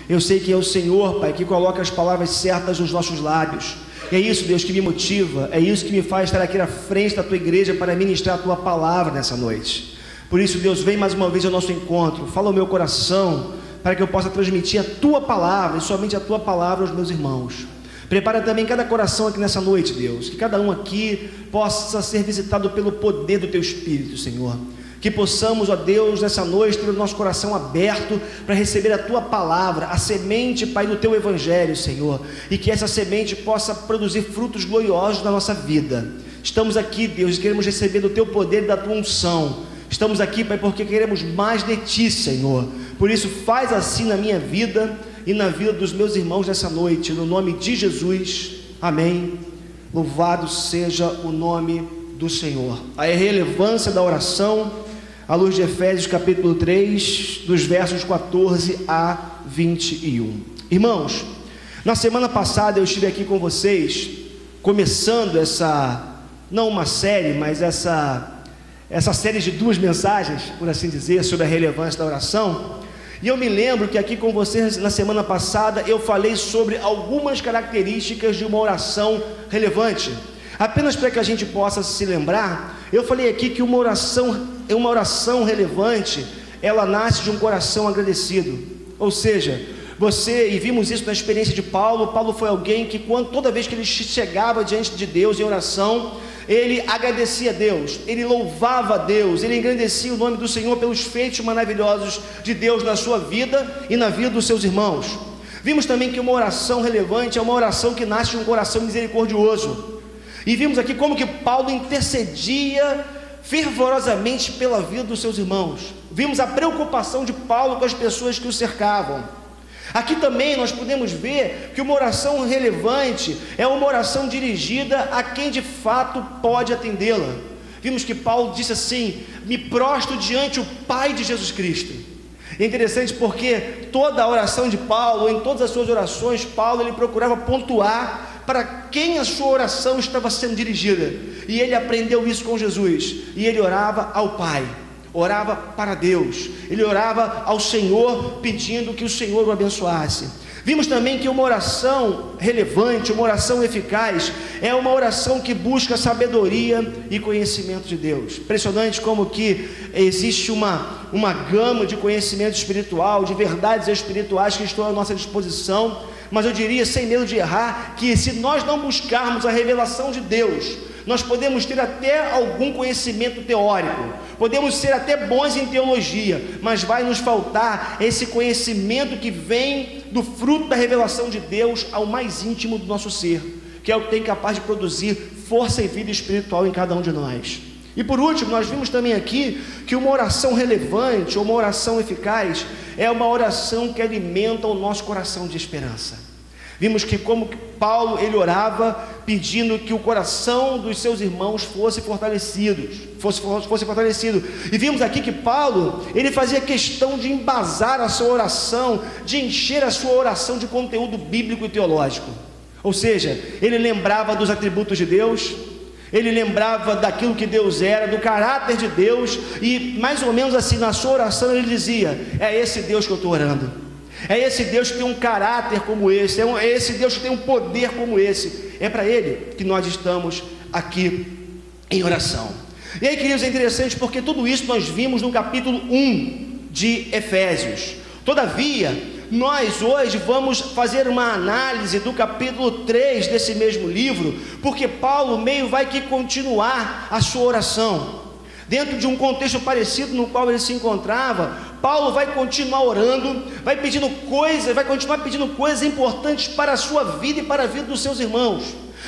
Eu sei que é o Senhor, Pai, que coloca as palavras certas nos nossos lábios. E é isso, Deus, que me motiva, é isso que me faz estar aqui na frente da Tua igreja para ministrar a Tua palavra nessa noite. Por isso, Deus, vem mais uma vez ao nosso encontro, fala ao meu coração, para que eu possa transmitir a Tua palavra, e somente a Tua palavra aos meus irmãos. Prepara também cada coração aqui nessa noite, Deus, que cada um aqui possa ser visitado pelo poder do Teu Espírito, Senhor. Que possamos, ó Deus, nessa noite ter o nosso coração aberto para receber a Tua palavra, a semente, Pai, do Teu Evangelho, Senhor, e que essa semente possa produzir frutos gloriosos na nossa vida. Estamos aqui, Deus, e queremos receber do Teu poder e da Tua unção. Estamos aqui, Pai, porque queremos mais de Ti, Senhor. Por isso, faz assim na minha vida e na vida dos meus irmãos nessa noite, no nome de Jesus, amém. Louvado seja o nome do Senhor. A relevância da oração à luz de Efésios capítulo 3, dos versos 14 a 21. Irmãos, na semana passada eu estive aqui com vocês, começando não uma série, mas essa série de 2 mensagens, por assim dizer, sobre a relevância da oração. E eu me lembro que aqui com vocês, na semana passada, eu falei sobre algumas características de uma oração relevante. Apenas para que a gente possa se lembrar, eu falei aqui que uma oração relevante, ela nasce de um coração agradecido. Ou seja, e vimos isso na experiência de Paulo. Paulo foi alguém que toda vez que ele chegava diante de Deus em oração, ele agradecia a Deus, ele louvava a Deus, ele engrandecia o nome do Senhor pelos feitos maravilhosos de Deus na sua vida e na vida dos seus irmãos. Vimos também que uma oração relevante é uma oração que nasce de um coração misericordioso. E vimos aqui como que Paulo intercedia fervorosamente pela vida dos seus irmãos. Vimos a preocupação de Paulo com as pessoas que o cercavam. Aqui também nós podemos ver que uma oração relevante é uma oração dirigida a quem de fato pode atendê-la. Vimos que Paulo disse assim: me prostro diante o Pai de Jesus Cristo. É interessante porque toda a oração de Paulo, em todas as suas orações, Paulo ele procurava pontuar para quem a sua oração estava sendo dirigida, e ele aprendeu isso com Jesus, e ele orava ao Pai, orava para Deus, ele orava ao Senhor, pedindo que o Senhor o abençoasse. Vimos também que uma oração relevante, uma oração eficaz, é uma oração que busca sabedoria e conhecimento de Deus. Impressionante como que existe uma gama de conhecimento espiritual, de verdades espirituais que estão à nossa disposição, mas eu diria, sem medo de errar, que se nós não buscarmos a revelação de Deus, nós podemos ter até algum conhecimento teórico, podemos ser até bons em teologia, mas vai nos faltar esse conhecimento que vem do fruto da revelação de Deus ao mais íntimo do nosso ser, que é o que tem capaz de produzir força e vida espiritual em cada um de nós. E por último, nós vimos também aqui que uma oração relevante, ou uma oração eficaz, é uma oração que alimenta o nosso coração de esperança. Vimos que como Paulo ele orava pedindo que o coração dos seus irmãos fosse fortalecido. E vimos aqui que Paulo ele fazia questão de embasar a sua oração, de encher a sua oração de conteúdo bíblico e teológico. Ou seja, ele lembrava dos atributos de Deus, ele lembrava daquilo que Deus era, do caráter de Deus, e mais ou menos assim na sua oração ele dizia: é esse Deus que eu estou orando, é esse Deus que tem um caráter como esse, é esse Deus que tem um poder como esse, é para Ele que nós estamos aqui em oração. E aí, queridos, é interessante porque tudo isso nós vimos no capítulo 1 de Efésios. Todavia, nós hoje vamos fazer uma análise do capítulo 3 desse mesmo livro, porque Paulo meio vai que continuar a sua oração. Dentro de um contexto parecido no qual ele se encontrava, Paulo vai continuar orando, vai continuar pedindo coisas importantes para a sua vida e para a vida dos seus irmãos.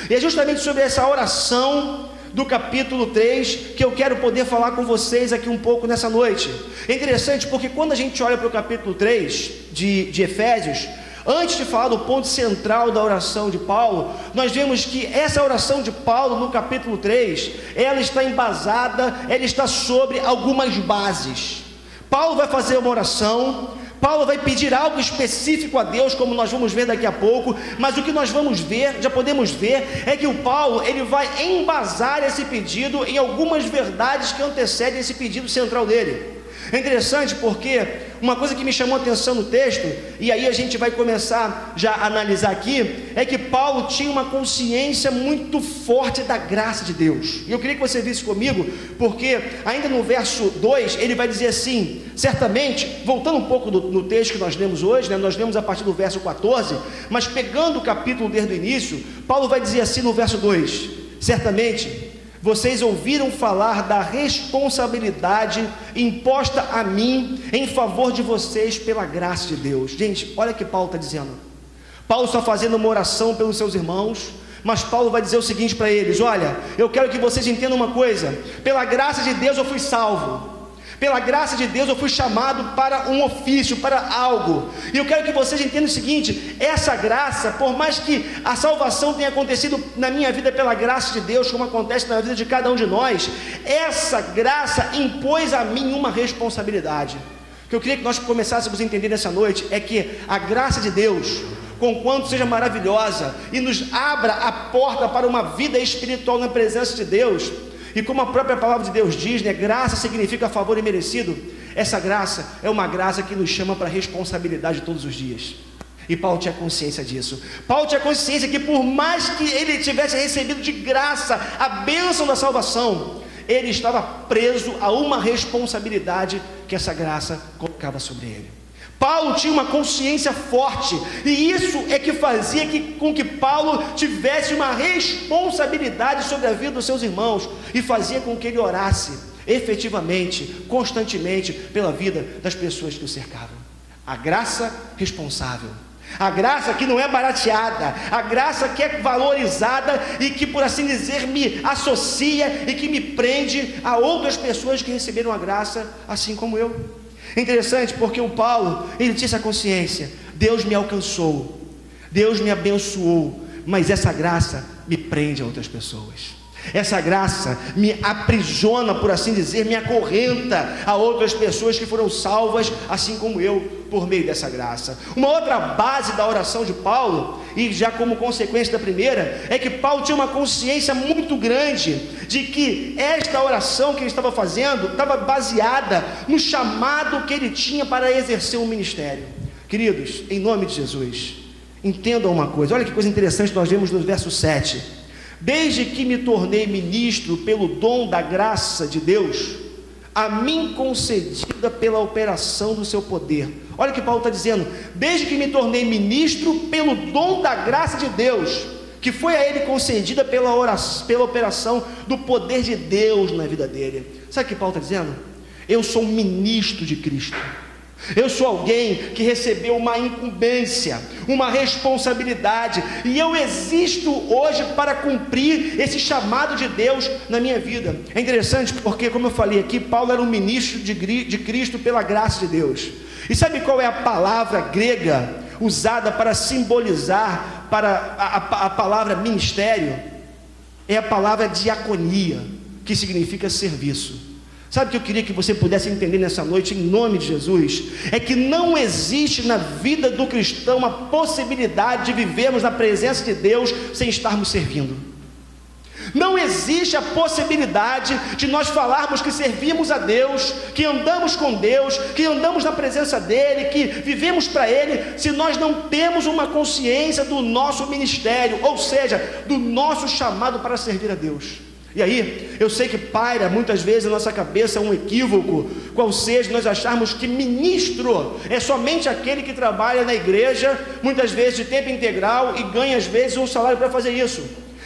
E é justamente sobre essa oração do capítulo 3 que eu quero poder falar com vocês aqui um pouco nessa noite. É interessante porque quando a gente olha para o capítulo 3 de Efésios, antes de falar do ponto central da oração de Paulo, nós vemos que essa oração de Paulo no capítulo 3, ela está embasada, ela está sobre algumas bases. Paulo vai fazer uma oração, Paulo vai pedir algo específico a Deus, como nós vamos ver daqui a pouco, mas o que nós vamos ver, já podemos ver, é que o Paulo, ele vai embasar esse pedido em algumas verdades que antecedem esse pedido central dele. É interessante porque uma coisa que me chamou a atenção no texto, e aí a gente vai começar já a analisar aqui, é que Paulo tinha uma consciência muito forte da graça de Deus. E eu queria que você visse comigo, porque ainda no verso 2, ele vai dizer assim, certamente, voltando um pouco no texto que nós lemos hoje, né, nós lemos a partir do verso 14, mas pegando o capítulo desde o início, Paulo vai dizer assim no verso 2, certamente, vocês ouviram falar da responsabilidade imposta a mim em favor de vocês pela graça de Deus. Gente, olha o que Paulo está dizendo. Paulo está fazendo uma oração pelos seus irmãos, mas Paulo vai dizer o seguinte para eles: olha, eu quero que vocês entendam uma coisa, pela graça de Deus eu fui salvo. Pela graça de Deus eu fui chamado para um ofício, para algo. E eu quero que vocês entendam o seguinte: essa graça, por mais que a salvação tenha acontecido na minha vida pela graça de Deus, como acontece na vida de cada um de nós, essa graça impôs a mim uma responsabilidade. O que eu queria que nós começássemos a entender nessa noite é que a graça de Deus, conquanto seja maravilhosa e nos abra a porta para uma vida espiritual na presença de Deus, e como a própria palavra de Deus diz, né, graça significa favor imerecido. Essa graça é uma graça que nos chama para responsabilidade todos os dias. E Paulo tinha consciência disso. Paulo tinha consciência que por mais que ele tivesse recebido de graça a bênção da salvação, ele estava preso a uma responsabilidade que essa graça colocava sobre ele. Paulo tinha uma consciência forte, e isso é que fazia com que Paulo tivesse uma responsabilidade sobre a vida dos seus irmãos, e fazia com que ele orasse efetivamente, constantemente, pela vida das pessoas que o cercavam. A graça responsável, a graça que não é barateada, a graça que é valorizada e que, por assim dizer, me associa e que me prende a outras pessoas que receberam a graça assim como eu. É interessante porque o Paulo, ele tinha essa consciência: Deus me alcançou, Deus me abençoou, mas essa graça me prende a outras pessoas. Essa graça me aprisiona, por assim dizer, me acorrenta a outras pessoas que foram salvas, assim como eu, por meio dessa graça. Uma outra base da oração de Paulo, e já como consequência da primeira, é que Paulo tinha uma consciência muito grande de que esta oração que ele estava fazendo estava baseada no chamado que ele tinha para exercer o ministério. Queridos, em nome de Jesus, entendam uma coisa. Olha que coisa interessante nós vemos no verso 7. Desde que me tornei ministro pelo dom da graça de Deus, a mim concedida pela operação do seu poder. Olha o que Paulo está dizendo: desde que me tornei ministro pelo dom da graça de Deus, que foi a ele concedida pela operação do poder de Deus na vida dele. Sabe o que Paulo está dizendo? Eu sou um ministro de Cristo. Eu sou alguém que recebeu uma incumbência, uma responsabilidade, e eu existo hoje para cumprir esse chamado de Deus na minha vida. É interessante porque, como eu falei aqui, Paulo era um ministro de Cristo pela graça de Deus. E sabe qual é a palavra grega usada para simbolizar para a palavra ministério? É a palavra diaconia, que significa serviço. Sabe o que eu queria que você pudesse entender nessa noite, em nome de Jesus? É que não existe na vida do cristão a possibilidade de vivermos na presença de Deus sem estarmos servindo. Não existe a possibilidade de nós falarmos que servimos a Deus, que andamos com Deus, que andamos na presença dEle, que vivemos para Ele, se nós não temos uma consciência do nosso ministério, ou seja, do nosso chamado para servir a Deus. E aí, eu sei que paira muitas vezes na nossa cabeça um equívoco, qual seja nós acharmos que ministro é somente aquele que trabalha na igreja, muitas vezes de tempo integral, e ganha às vezes um salário para fazer isso.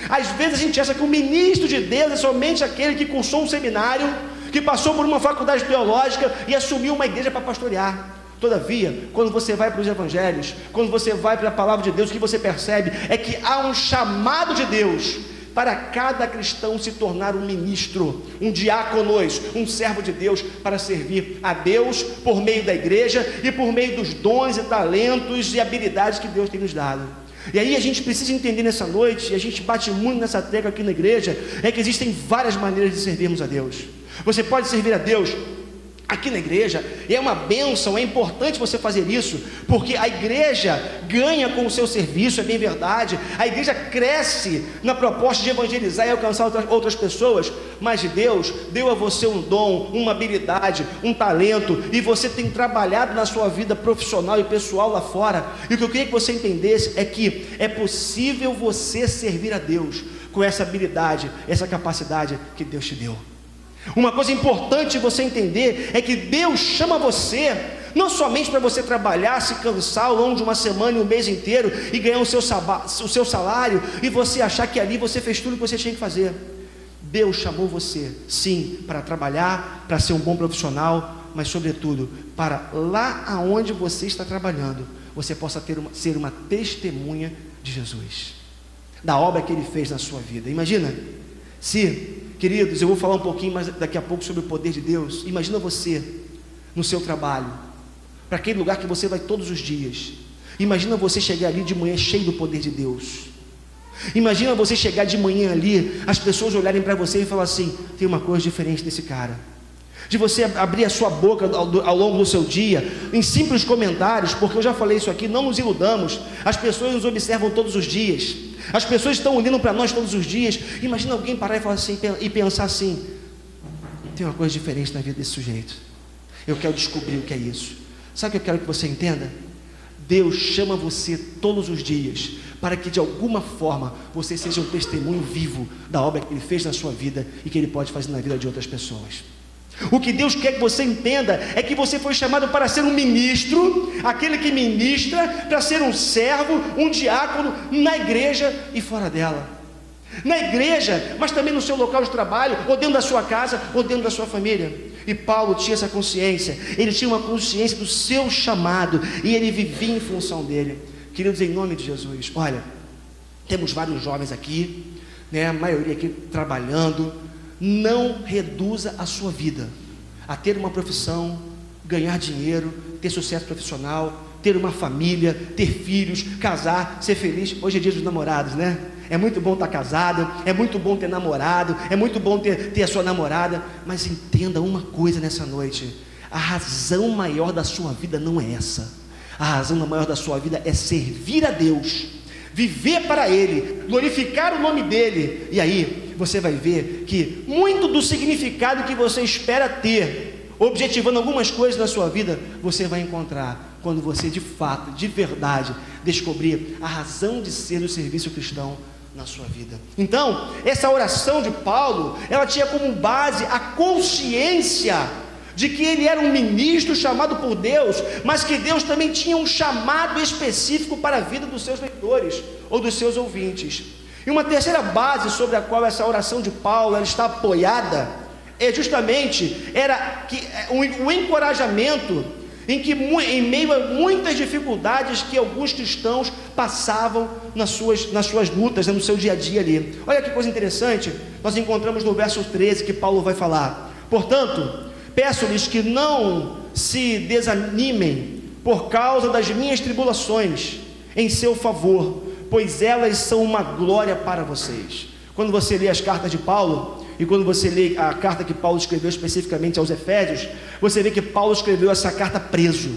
Às vezes a gente acha que o ministro de Deus é somente aquele que cursou um seminário, que passou por uma faculdade teológica e assumiu uma igreja para pastorear. Todavia, quando você vai para os evangelhos, quando você vai para a palavra de Deus, o que você percebe é que há um chamado de Deus para cada cristão se tornar um ministro, um diáconos, um servo de Deus, para servir a Deus por meio da igreja e por meio dos dons e talentos e habilidades que Deus tem nos dado. E aí a gente precisa entender nessa noite, e a gente bate muito nessa tecla aqui na igreja, é que existem várias maneiras de servirmos a Deus. Você pode servir a Deus aqui na igreja, e é uma bênção, é importante você fazer isso, porque a igreja ganha com o seu serviço, é bem verdade, a igreja cresce na proposta de evangelizar e alcançar outras pessoas, mas Deus deu a você um dom, uma habilidade, um talento, e você tem trabalhado na sua vida profissional e pessoal lá fora. E o que eu queria que você entendesse é que é possível você servir a Deus com essa habilidade, essa capacidade que Deus te deu. Uma coisa importante você entender é que Deus chama você não somente para você trabalhar, se cansar ao longo de uma semana e um mês inteiro e ganhar o seu salário e você achar que ali você fez tudo o que você tinha que fazer. Deus chamou você, sim, para trabalhar, para ser um bom profissional, mas sobretudo para lá aonde você está trabalhando, você possa ser uma testemunha de Jesus, da obra que Ele fez na sua vida. Imagina, queridos, eu vou falar um pouquinho mais daqui a pouco sobre o poder de Deus. Imagina você no seu trabalho, para aquele lugar que você vai todos os dias. Imagina você chegar ali de manhã cheio do poder de Deus. Imagina você chegar de manhã ali, as pessoas olharem para você e falar assim: tem uma coisa diferente desse cara. De você abrir a sua boca ao longo do seu dia, em simples comentários, porque eu já falei isso aqui, não nos iludamos, as pessoas nos observam todos os dias, as pessoas estão olhando para nós todos os dias. Imagina alguém parar e falar assim, e pensar assim: tem uma coisa diferente na vida desse sujeito, eu quero descobrir o que é isso. Sabe o que eu quero que você entenda? Deus chama você todos os dias para que de alguma forma você seja um testemunho vivo da obra que Ele fez na sua vida e que Ele pode fazer na vida de outras pessoas. O que Deus quer que você entenda é que você foi chamado para ser um ministro, aquele que ministra, para ser um servo, um diácono na igreja e fora dela. Na igreja, mas também no seu local de trabalho, ou dentro da sua casa, ou dentro da sua família. E Paulo tinha essa consciência, ele tinha uma consciência do seu chamado, e ele vivia em função dele. Queridos, em nome de Jesus, olha, temos vários jovens aqui, né, a maioria aqui trabalhando. Não reduza a sua vida a ter uma profissão, ganhar dinheiro, ter sucesso profissional, ter uma família, ter filhos, casar, ser feliz. Hoje é dia dos namorados, né? É muito bom estar casado, é muito bom ter namorado, é muito bom ter a sua namorada, mas entenda uma coisa nessa noite: a razão maior da sua vida não é essa. A razão maior da sua vida é servir a Deus, viver para Ele, glorificar o nome dEle. E aí você vai ver que muito do significado que você espera ter, objetivando algumas coisas na sua vida, você vai encontrar quando você de fato, de verdade, descobrir a razão de ser do serviço cristão na sua vida. Então, essa oração de Paulo, ela tinha como base a consciência de que ele era um ministro chamado por Deus, mas que Deus também tinha um chamado específico para a vida dos seus leitores, ou dos seus ouvintes. E uma terceira base sobre a qual essa oração de Paulo ela está apoiada, é justamente o encorajamento em meio a muitas dificuldades que alguns cristãos passavam nas suas lutas, no seu dia a dia ali. Olha que coisa interessante, nós encontramos no verso 13 que Paulo vai falar: portanto, peço-lhes que não se desanimem por causa das minhas tribulações em seu favor, pois elas são uma glória para vocês. Quando você lê as cartas de Paulo, e quando você lê a carta que Paulo escreveu especificamente aos Efésios, você vê que Paulo escreveu essa carta preso.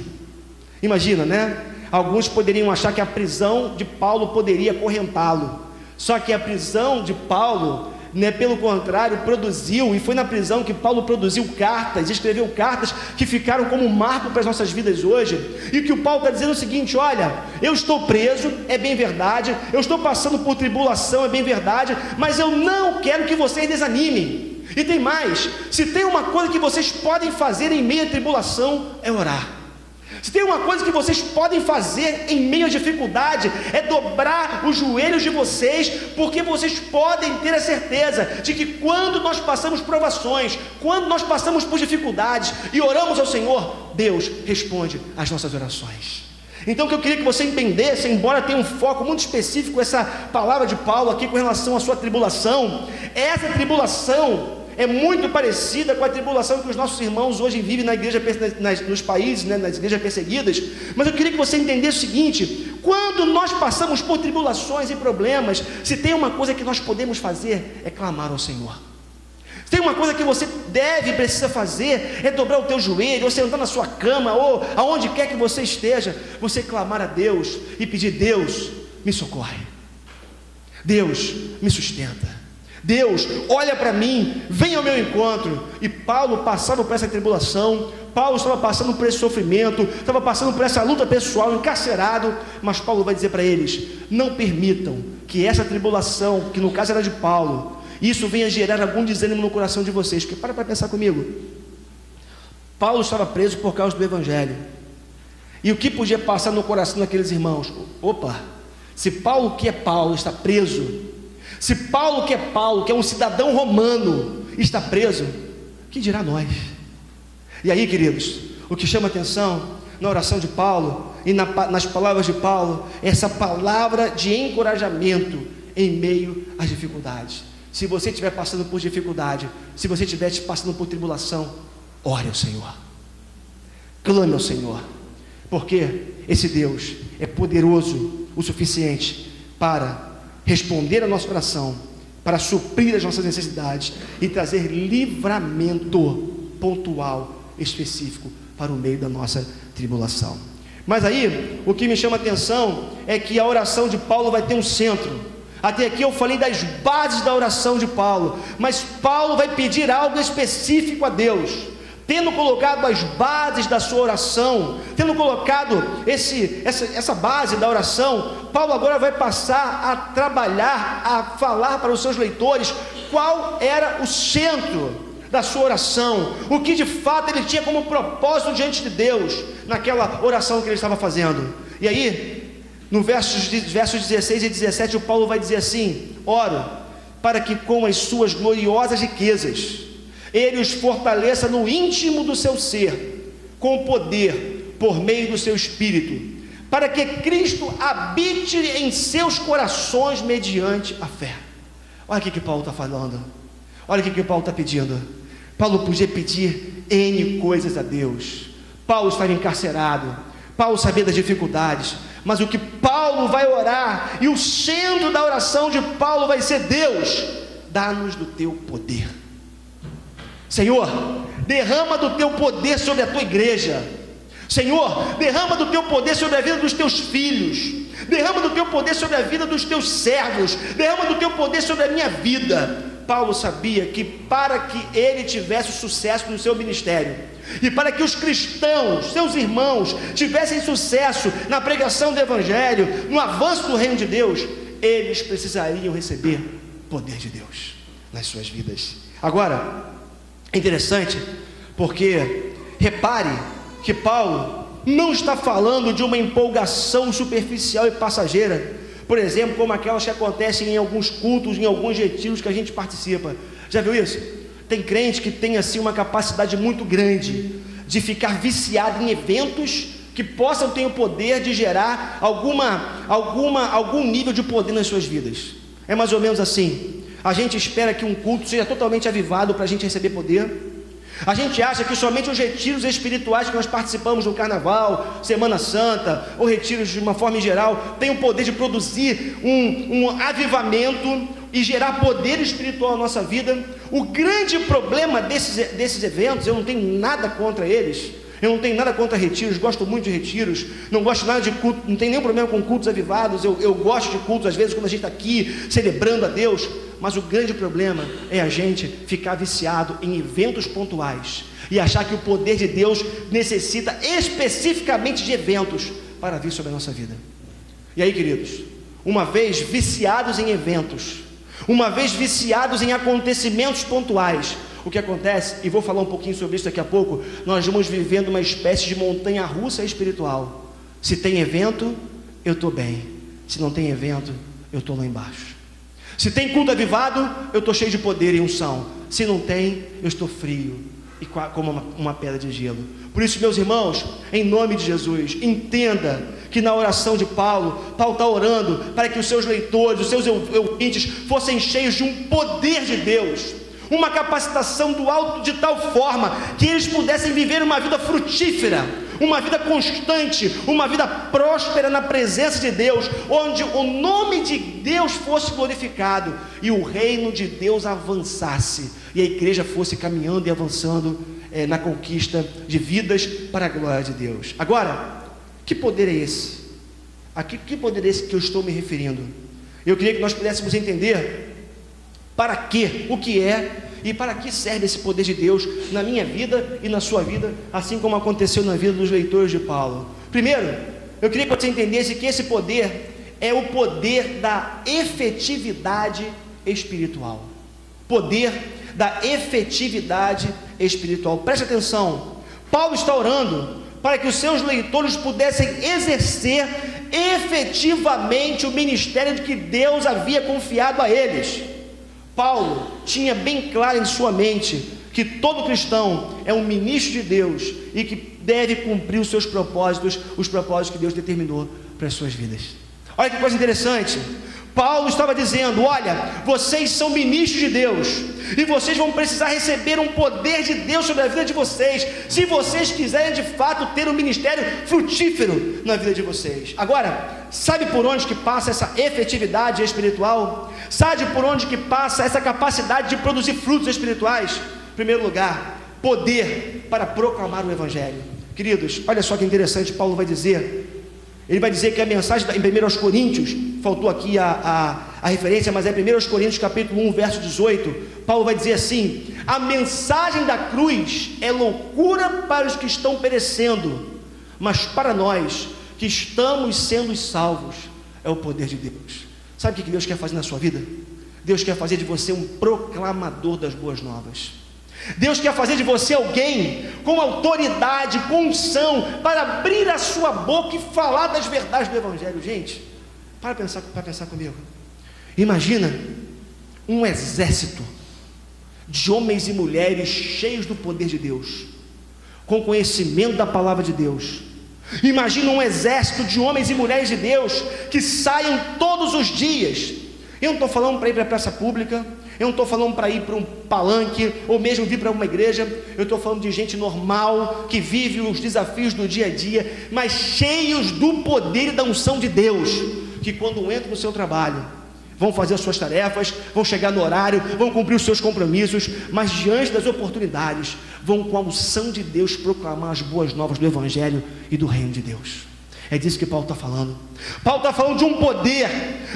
Imagina, né? Alguns poderiam achar que a prisão de Paulo poderia acorrentá-lo. Só que a prisão de Paulo, né, pelo contrário, e foi na prisão que Paulo produziu cartas, escreveu cartas que ficaram como marco para as nossas vidas hoje. E que o Paulo está dizendo é o seguinte: olha, eu estou preso, é bem verdade, eu estou passando por tribulação, é bem verdade, mas eu não quero que vocês desanimem. E tem mais: se tem uma coisa que vocês podem fazer em meio à tribulação, é orar. Se tem uma coisa que vocês podem fazer em meio à dificuldade, é dobrar os joelhos de vocês, porque vocês podem ter a certeza de que quando nós passamos provações, quando nós passamos por dificuldades e oramos ao Senhor, Deus responde às nossas orações. Então o que eu queria que você entendesse, embora tenha um foco muito específico essa palavra de Paulo aqui com relação à sua tribulação, essa tribulação é muito parecida com a tribulação que os nossos irmãos hoje vivem na igreja, nos países, né, nas igrejas perseguidas. Mas eu queria que você entendesse o seguinte: quando nós passamos por tribulações e problemas, se tem uma coisa que nós podemos fazer, é clamar ao Senhor. Se tem uma coisa que você precisa fazer, é dobrar o teu joelho, ou sentar na sua cama, ou aonde quer que você esteja, você clamar a Deus e pedir: Deus, me socorre, Deus, me sustenta, Deus, olha para mim, vem ao meu encontro. E Paulo passava por essa tribulação, Paulo estava passando por esse sofrimento, estava passando por essa luta pessoal, encarcerado, mas Paulo vai dizer para eles: não permitam que essa tribulação, que no caso era de Paulo, isso venha gerar algum desânimo no coração de vocês. Porque para pensar comigo, Paulo estava preso por causa do Evangelho, e o que podia passar no coração daqueles irmãos? Opa, se Paulo, que é Paulo, está preso, se Paulo, que é um cidadão romano, está preso, que dirá nós? E aí, queridos, o que chama atenção na oração de Paulo e nas palavras de Paulo, é essa palavra de encorajamento em meio às dificuldades. Se você estiver passando por dificuldade, se você estiver passando por tribulação, ore ao Senhor, clame ao Senhor, porque esse Deus é poderoso o suficiente para responder a nossa oração, para suprir as nossas necessidades e trazer livramento pontual, específico, para o meio da nossa tribulação. Mas aí, o que me chama a atenção é que a oração de Paulo vai ter um centro. Até aqui eu falei das bases da oração de Paulo, mas Paulo vai pedir algo específico a Deus. Tendo colocado as bases da sua oração, tendo colocado essa base da oração, Paulo agora vai passar a trabalhar, a falar para os seus leitores qual era o centro da sua oração, o que de fato ele tinha como propósito diante de Deus, naquela oração que ele estava fazendo. E aí, no versos 16 e 17, o Paulo vai dizer assim: oro para que com as suas gloriosas riquezas ele os fortaleça no íntimo do seu ser, com poder, por meio do seu Espírito, para que Cristo habite em seus corações mediante a fé. Olha o que Paulo está falando, olha o que Paulo está pedindo. Paulo podia pedir N coisas a Deus. Paulo estava encarcerado, Paulo sabia das dificuldades, mas o que Paulo vai orar, e o centro da oração de Paulo vai ser: Deus, dá-nos do teu poder. Senhor, derrama do teu poder sobre a tua igreja. Senhor, derrama do teu poder sobre a vida dos teus filhos, derrama do teu poder sobre a vida dos teus servos, derrama do teu poder sobre a minha vida. Paulo sabia que para que ele tivesse sucesso no seu ministério, e para que os cristãos, seus irmãos, tivessem sucesso na pregação do Evangelho, no avanço do reino de Deus, eles precisariam receber poder de Deus nas suas vidas. Agora, é interessante, porque repare que Paulo não está falando de uma empolgação superficial e passageira, por exemplo, como aquelas que acontecem em alguns cultos, em alguns retiros que a gente participa. Já viu isso? Tem crente que tem assim uma capacidade muito grande de ficar viciado em eventos que possam ter o poder de gerar algum nível de poder nas suas vidas. É mais ou menos assim: a gente espera que um culto seja totalmente avivado para a gente receber poder. A gente acha que somente os retiros espirituais que nós participamos no Carnaval, Semana Santa, ou retiros de uma forma em geral, têm o poder de produzir um avivamento e gerar poder espiritual na nossa vida. O grande problema desses eventos, eu não tenho nada contra eles, eu não tenho nada contra retiros, gosto muito de retiros, não gosto nada de culto, não tenho nenhum problema com cultos avivados, eu gosto de cultos às vezes quando a gente está aqui celebrando a Deus, mas o grande problema é a gente ficar viciado em eventos pontuais e achar que o poder de Deus necessita especificamente de eventos para vir sobre a nossa vida. E aí, queridos, uma vez viciados em eventos, uma vez viciados em acontecimentos pontuais, o que acontece, e vou falar um pouquinho sobre isso daqui a pouco, nós vamos vivendo uma espécie de montanha-russa espiritual. Se tem evento, eu estou bem. Se não tem evento, eu estou lá embaixo. Se tem culto avivado, eu estou cheio de poder e unção. Se não tem, eu estou frio e como uma pedra de gelo. Por isso, meus irmãos, em nome de Jesus, entenda que na oração de Paulo está orando para que os seus leitores, os seus ouvintes fossem cheios de um poder de Deus, uma capacitação do alto de tal forma que eles pudessem viver uma vida frutífera, uma vida constante, uma vida próspera na presença de Deus, onde o nome de Deus fosse glorificado e o reino de Deus avançasse e a igreja fosse caminhando e avançando na conquista de vidas para a glória de Deus. Agora, que poder é esse? Que poder é esse que eu estou me referindo? Eu queria que nós pudéssemos entender Para quê? O que é? E para que serve esse poder de Deus na minha vida e na sua vida, assim como aconteceu na vida dos leitores de Paulo? Primeiro, eu queria que você entendesse que esse poder é o poder da efetividade espiritual. Poder da efetividade espiritual. Preste atenção, Paulo está orando para que os seus leitores pudessem exercer efetivamente o ministério de que Deus havia confiado a eles. Paulo tinha bem claro em sua mente que todo cristão é um ministro de Deus e que deve cumprir os seus propósitos, os propósitos que Deus determinou para as suas vidas. Olha que coisa interessante, Paulo estava dizendo: olha, vocês são ministros de Deus e vocês vão precisar receber um poder de Deus sobre a vida de vocês, se vocês quiserem de fato ter um ministério frutífero na vida de vocês. Agora, sabe por onde que passa essa efetividade espiritual? Sabe por onde que passa essa capacidade de produzir frutos espirituais? Em primeiro lugar, poder para proclamar o Evangelho. Queridos, olha só que interessante, Paulo vai dizer. Ele vai dizer que a mensagem em 1 Coríntios, faltou aqui a referência, mas é 1 Coríntios capítulo 1, verso 18, Paulo vai dizer assim: a mensagem da cruz é loucura para os que estão perecendo, mas para nós que estamos sendo salvos, é o poder de Deus. Sabe o que Deus quer fazer na sua vida? Deus quer fazer de você um proclamador das boas novas. Deus quer fazer de você alguém com autoridade, com unção, para abrir a sua boca e falar das verdades do Evangelho. Gente, para pensar comigo. Imagina um exército de homens e mulheres cheios do poder de Deus, com conhecimento da palavra de Deus. Imagina um exército de homens e mulheres de Deus que saiam todos os dias. Eu não estou falando para ir para a praça pública, eu não estou falando para ir para um palanque, ou mesmo vir para uma igreja. Eu estou falando de gente normal, que vive os desafios do dia a dia, mas cheios do poder e da unção de Deus, que quando entram no seu trabalho, vão fazer as suas tarefas, vão chegar no horário, vão cumprir os seus compromissos, mas diante das oportunidades, vão com a unção de Deus proclamar as boas novas do Evangelho e do reino de Deus. É disso que Paulo está falando. Paulo está falando de um poder,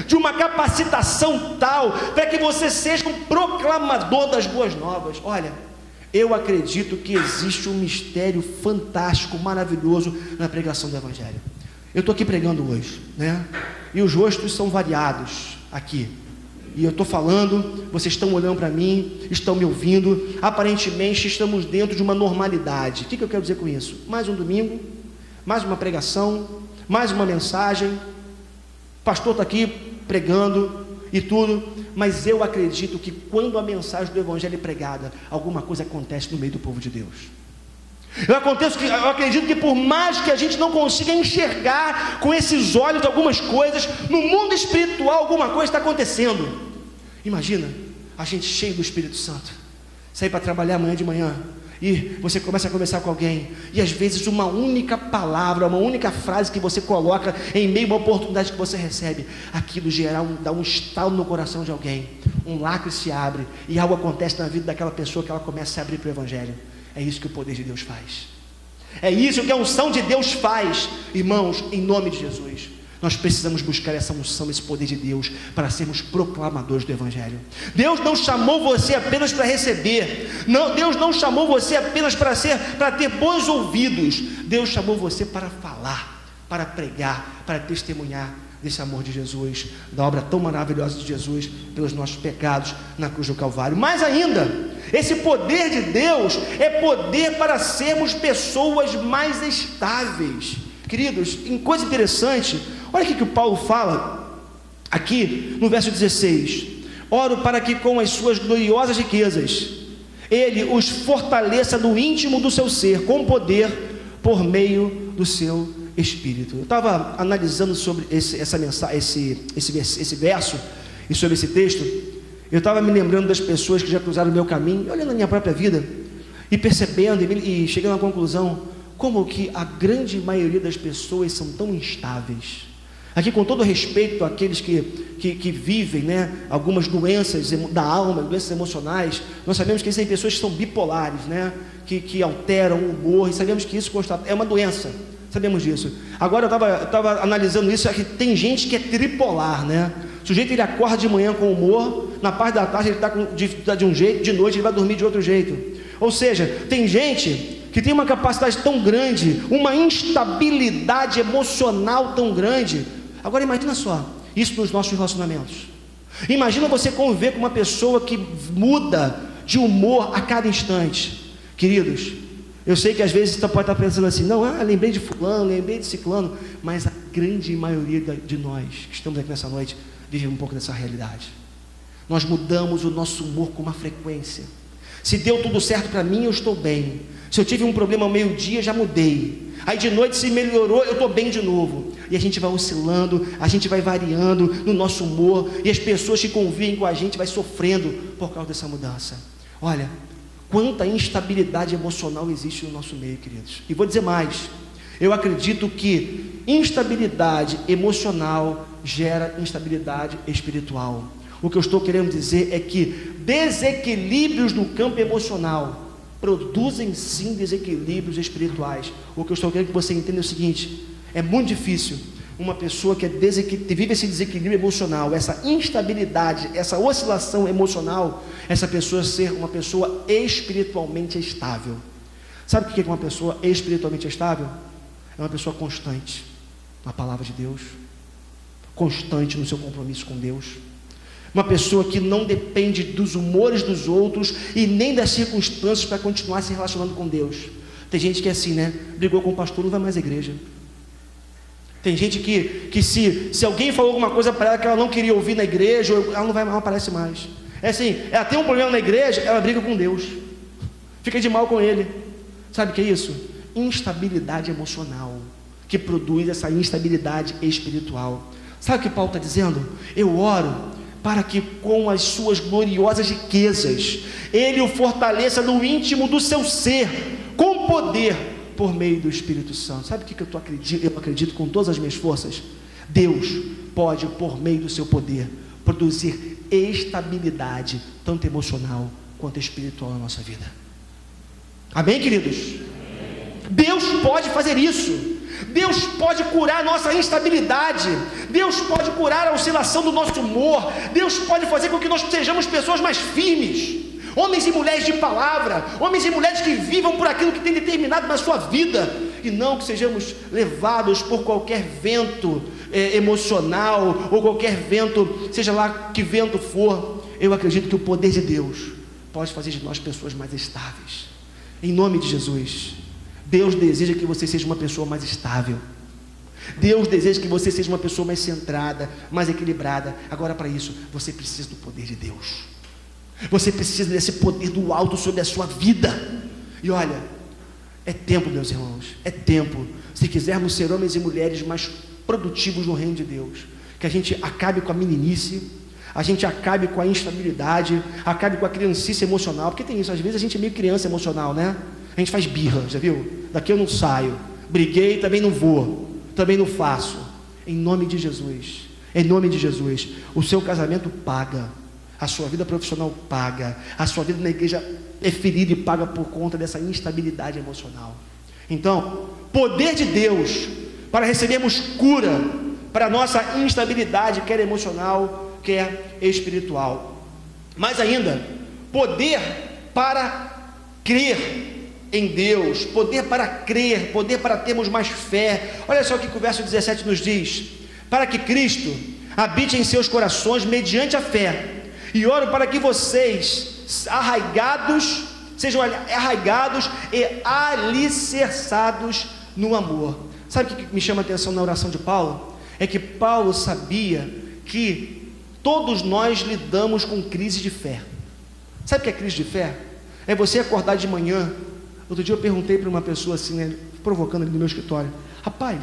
de uma capacitação tal, para que você seja um proclamador das boas novas. Olha, eu acredito que existe um mistério fantástico, maravilhoso na pregação do Evangelho. Eu estou aqui pregando hoje, né? E os rostos são variados aqui. E eu estou falando, vocês estão olhando para mim, estão me ouvindo. Aparentemente estamos dentro de uma normalidade. O que eu quero dizer com isso? Mais um domingo, mais uma pregação, mais uma mensagem, o pastor está aqui pregando e tudo, mas eu acredito que quando a mensagem do Evangelho é pregada, alguma coisa acontece no meio do povo de Deus. Eu acredito que por mais que a gente não consiga enxergar com esses olhos algumas coisas, no mundo espiritual alguma coisa está acontecendo. Imagina a gente cheio do Espírito Santo, sair para trabalhar amanhã de manhã, e você começa a conversar com alguém, e às vezes uma única palavra, uma única frase que você coloca em meio a uma oportunidade que você recebe, aquilo dá um estalo no coração de alguém, um lacre se abre, e algo acontece na vida daquela pessoa, que ela começa a abrir para o Evangelho. É isso que o poder de Deus faz, é isso que a unção de Deus faz. Irmãos, em nome de Jesus, nós precisamos buscar essa unção, esse poder de Deus, para sermos proclamadores do Evangelho. Deus não chamou você apenas para receber, não, Deus não chamou você apenas para ter bons ouvidos. Deus chamou você para falar, para pregar, para testemunhar desse amor de Jesus, da obra tão maravilhosa de Jesus pelos nossos pecados na cruz do Calvário. Mais ainda, esse poder de Deus é poder para sermos pessoas mais estáveis. Queridos, em coisa interessante, olha o que o Paulo fala aqui no verso 16: oro para que com as suas gloriosas riquezas Ele os fortaleça no íntimo do seu ser, com poder, por meio do seu Espírito. Eu estava analisando sobre esse verso e sobre esse texto. Eu estava me lembrando das pessoas que já cruzaram o meu caminho, olhando a minha própria vida e percebendo e chegando à conclusão como que a grande maioria das pessoas são tão instáveis. Aqui, com todo respeito àqueles que vivem, né, algumas doenças da alma, doenças emocionais, nós sabemos que existem pessoas que são bipolares, né, que alteram o humor, e sabemos que isso é uma doença, sabemos disso. Agora eu estava analisando isso, é que tem gente que é tripolar, né? O sujeito, ele acorda de manhã com humor, na parte da tarde ele está de um jeito, de noite ele vai dormir de outro jeito. Ou seja, tem gente que tem uma capacidade tão grande, uma instabilidade emocional tão grande. Agora imagina só, isso nos nossos relacionamentos. Imagina você conviver com uma pessoa que muda de humor a cada instante. Queridos, eu sei que às vezes você pode estar pensando assim, não, lembrei de fulano, lembrei de ciclano, mas a grande maioria de nós que estamos aqui nessa noite vive um pouco dessa realidade. Nós mudamos o nosso humor com uma frequência. Se deu tudo certo para mim, eu estou bem. Se eu tive um problema ao meio-dia, já mudei. Aí de noite se melhorou, eu estou bem de novo. E a gente vai oscilando, a gente vai variando no nosso humor, e as pessoas que convivem com a gente vai sofrendo por causa dessa mudança. Olha, quanta instabilidade emocional existe no nosso meio, queridos. E vou dizer mais, eu acredito que instabilidade emocional gera instabilidade espiritual. O que eu estou querendo dizer é que desequilíbrios no campo emocional produzem sim desequilíbrios espirituais. O que eu estou querendo que você entenda é o seguinte: é muito difícil uma pessoa que vive esse desequilíbrio emocional, essa instabilidade, essa oscilação emocional, essa pessoa ser uma pessoa espiritualmente estável. Sabe o que é uma pessoa espiritualmente estável? É uma pessoa constante na palavra de Deus, constante no seu compromisso com Deus, uma pessoa que não depende dos humores dos outros e nem das circunstâncias para continuar se relacionando com Deus. Tem gente que é assim, né? Brigou com o pastor, não vai mais à igreja. Tem gente que se alguém falou alguma coisa para ela que ela não queria ouvir na igreja, ela não aparece mais. É assim, ela tem um problema na igreja, ela briga com Deus, fica de mal com Ele. Sabe o que é isso? Instabilidade emocional, que produz essa instabilidade espiritual. Sabe o que Paulo está dizendo? Eu oro para que com as suas gloriosas riquezas, Ele o fortaleça no íntimo do seu ser, com poder, por meio do Espírito Santo. Sabe o que eu acredito com todas as minhas forças? Deus pode, por meio do seu poder, produzir estabilidade, tanto emocional quanto espiritual na nossa vida. Amém, queridos? Deus pode fazer isso. Deus pode curar a nossa instabilidade. Deus pode curar a oscilação do nosso humor. Deus pode fazer com que nós sejamos pessoas mais firmes, homens e mulheres de palavra, homens e mulheres que vivam por aquilo que tem determinado na sua vida, e não que sejamos levados por qualquer vento emocional, ou qualquer vento, seja lá que vento for. Eu acredito que o poder de Deus pode fazer de nós pessoas mais estáveis, em nome de Jesus. Deus deseja que você seja uma pessoa mais estável. Deus deseja que você seja uma pessoa mais centrada, mais equilibrada. Agora, para isso, você precisa do poder de Deus. Você precisa desse poder do alto sobre a sua vida. E olha, é tempo, meus irmãos, é tempo. Se quisermos ser homens e mulheres mais produtivos no reino de Deus, que a gente acabe com a meninice, a gente acabe com a instabilidade, acabe com a criancice emocional. Porque tem isso, às vezes a gente é meio criança emocional, né? A gente faz birra, já viu? Daqui eu não saio, briguei, também não vou, também não faço. Em nome de Jesus, em nome de Jesus, o seu casamento paga, a sua vida profissional paga, a sua vida na igreja é ferida e paga por conta dessa instabilidade emocional. Então, poder de Deus para recebermos cura para a nossa instabilidade, quer emocional, quer espiritual. Mais ainda, poder para crer em Deus, poder para crer, poder para termos mais fé. Olha só o que o verso 17 nos diz: para que Cristo habite em seus corações mediante a fé, e oro para que vocês sejam arraigados e alicerçados no amor. Sabe o que me chama a atenção na oração de Paulo? É que Paulo sabia que todos nós lidamos com crise de fé. Sabe o que é crise de fé? É você acordar de manhã. Outro dia eu perguntei para uma pessoa assim, né, provocando ali no meu escritório: rapaz,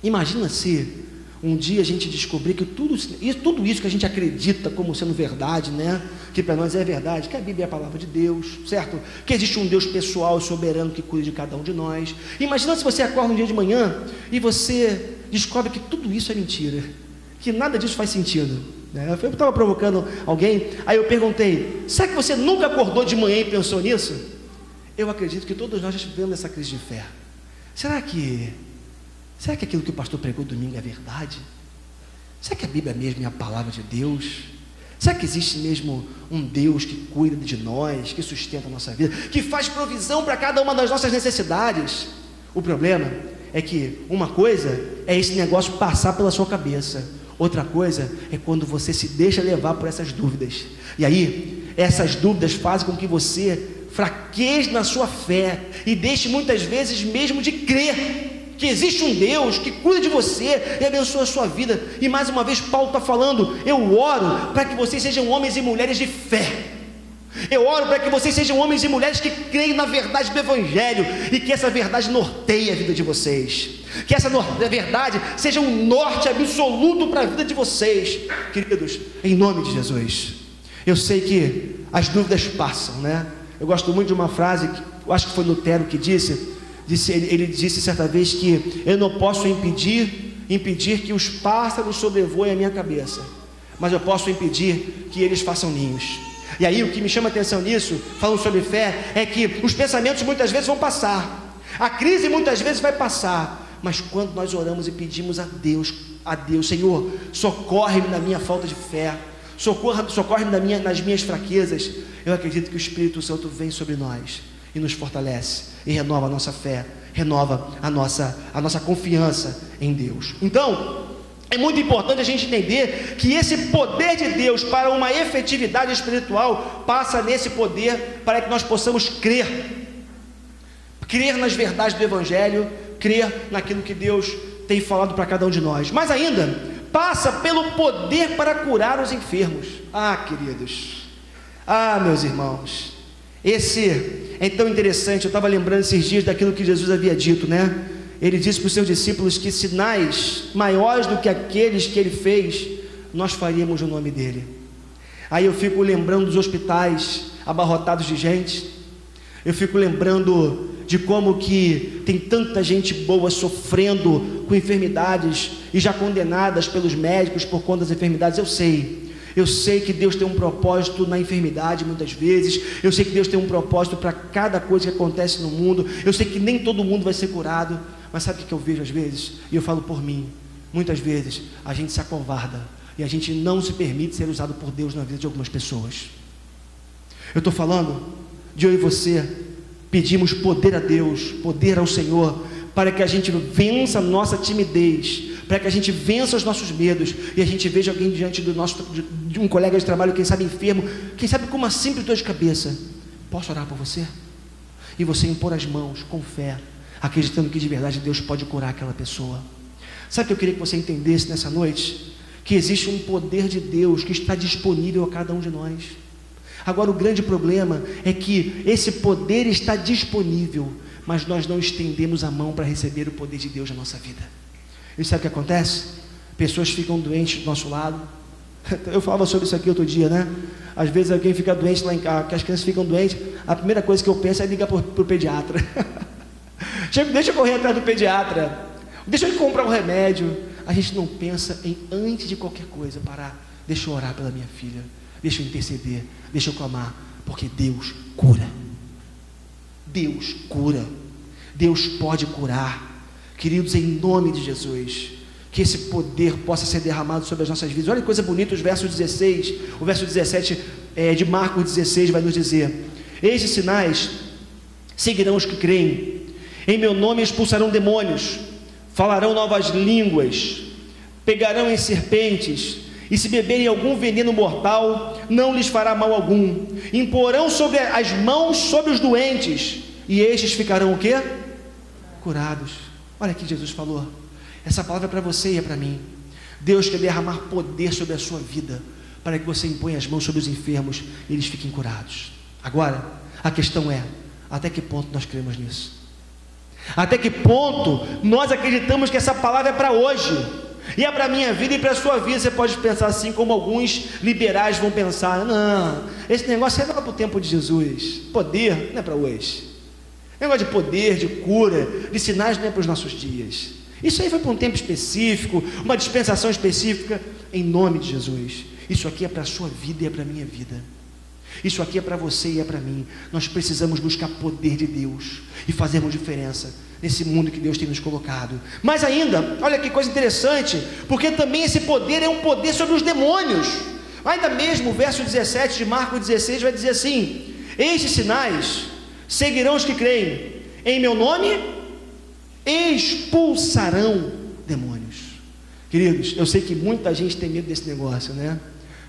imagina se um dia a gente descobrir que tudo isso que a gente acredita como sendo verdade, né, que para nós é verdade, que a Bíblia é a palavra de Deus, certo? Que existe um Deus pessoal e soberano que cuida de cada um de nós. Imagina se você acorda um dia de manhã e você descobre que tudo isso é mentira, que nada disso faz sentido, né? Eu estava provocando alguém, aí eu perguntei: será que você nunca acordou de manhã e pensou nisso? Eu acredito que todos nós já tivemos essa crise de fé. Será que aquilo que o pastor pregou domingo é verdade? Será que a Bíblia mesmo é a palavra de Deus? Será que existe mesmo um Deus que cuida de nós, que sustenta a nossa vida, que faz provisão para cada uma das nossas necessidades? O problema é que uma coisa é esse negócio passar pela sua cabeça, outra coisa é quando você se deixa levar por essas dúvidas, e aí essas dúvidas fazem com que você fraqueje na sua fé e deixe muitas vezes mesmo de crer que existe um Deus que cuida de você e abençoa a sua vida. E mais uma vez Paulo está falando: eu oro para que vocês sejam homens e mulheres de fé, eu oro para que vocês sejam homens e mulheres que creem na verdade do Evangelho, e que essa verdade norteie a vida de vocês, que essa verdade seja um norte absoluto para a vida de vocês, queridos, em nome de Jesus. Eu sei que as dúvidas passam, né? Eu gosto muito de uma frase que eu acho que foi Lutero que disse, ele disse certa vez que eu não posso impedir que os pássaros sobrevoem a minha cabeça, mas eu posso impedir que eles façam ninhos. E aí o que me chama a atenção nisso, falando sobre fé, é que os pensamentos muitas vezes vão passar, a crise muitas vezes vai passar, mas quando nós oramos e pedimos a Deus, Senhor, socorre-me na minha falta de fé, socorre-me nas minhas fraquezas, eu acredito que o Espírito Santo vem sobre nós e nos fortalece, e renova a nossa fé, renova a nossa confiança em Deus. Então, é muito importante a gente entender que esse poder de Deus para uma efetividade espiritual passa nesse poder para que nós possamos crer nas verdades do Evangelho, crer naquilo que Deus tem falado para cada um de nós, mas ainda passa pelo poder para curar os enfermos. Queridos, meus irmãos, esse é tão interessante. Eu estava lembrando esses dias daquilo que Jesus havia dito, né? Ele disse para os seus discípulos que sinais maiores do que aqueles que ele fez, nós faríamos no nome dele. Aí eu fico lembrando dos hospitais abarrotados de gente, eu fico lembrando de como que tem tanta gente boa sofrendo com enfermidades e já condenadas pelos médicos por conta das enfermidades. Eu sei que Deus tem um propósito na enfermidade muitas vezes, eu sei que Deus tem um propósito para cada coisa que acontece no mundo, eu sei que nem todo mundo vai ser curado, mas sabe o que eu vejo às vezes? E eu falo por mim, muitas vezes a gente se acovarda e a gente não se permite ser usado por Deus na vida de algumas pessoas. Eu estou falando de eu e você pedimos poder a Deus, poder ao Senhor, para que a gente vença a nossa timidez, para que a gente vença os nossos medos, e a gente veja alguém diante de um colega de trabalho, quem sabe enfermo, quem sabe com uma simples dor de cabeça, posso orar por você? E você impor as mãos com fé, acreditando que de verdade Deus pode curar aquela pessoa. Sabe o que eu queria que você entendesse nessa noite? Que existe um poder de Deus que está disponível a cada um de nós. Agora o grande problema é que esse poder está disponível, mas nós não estendemos a mão para receber o poder de Deus na nossa vida. E sabe o que acontece? Pessoas ficam doentes do nosso lado. Eu falava sobre isso aqui outro dia, né? Às vezes alguém fica doente lá em casa, que as crianças ficam doentes, a primeira coisa que eu penso é ligar para o pediatra. Deixa eu correr atrás do pediatra, deixa eu comprar um remédio. A gente não pensa em, antes de qualquer coisa, parar, deixa eu orar pela minha filha, deixa eu interceder, deixa eu clamar, porque Deus cura. Deus cura, Deus pode curar. Queridos, em nome de Jesus, que esse poder possa ser derramado sobre as nossas vidas. Olha que coisa bonita, o verso 17 de Marcos 16 vai nos dizer: estes sinais seguirão os que creem, em meu nome expulsarão demônios, falarão novas línguas, pegarão em serpentes, e se beberem algum veneno mortal, não lhes fará mal algum, imporão sobre as mãos sobre os doentes, e estes ficarão o quê? Curados. Olha aqui, Jesus falou, essa palavra é para você e é para mim. Deus quer derramar poder sobre a sua vida, para que você imponha as mãos sobre os enfermos e eles fiquem curados. Agora, a questão é, até que ponto nós cremos nisso? Até que ponto nós acreditamos que essa palavra é para hoje, e é para a minha vida e para a sua vida? Você pode pensar assim como alguns liberais vão pensar: não, esse negócio é para o tempo de Jesus, poder não é para hoje, negócio de poder, de cura, de sinais não é para os nossos dias, isso aí foi para um tempo específico, uma dispensação específica. Em nome de Jesus, isso aqui é para a sua vida e é para a minha vida, isso aqui é para você e é para mim. Nós precisamos buscar poder de Deus e fazermos diferença nesse mundo que Deus tem nos colocado. Mas ainda, olha que coisa interessante, porque também esse poder é um poder sobre os demônios. Ainda mesmo o verso 17 de Marcos 16 vai dizer assim: estes sinais seguirão os que creem, em meu nome expulsarão demônios. Queridos, eu sei que muita gente tem medo desse negócio, né?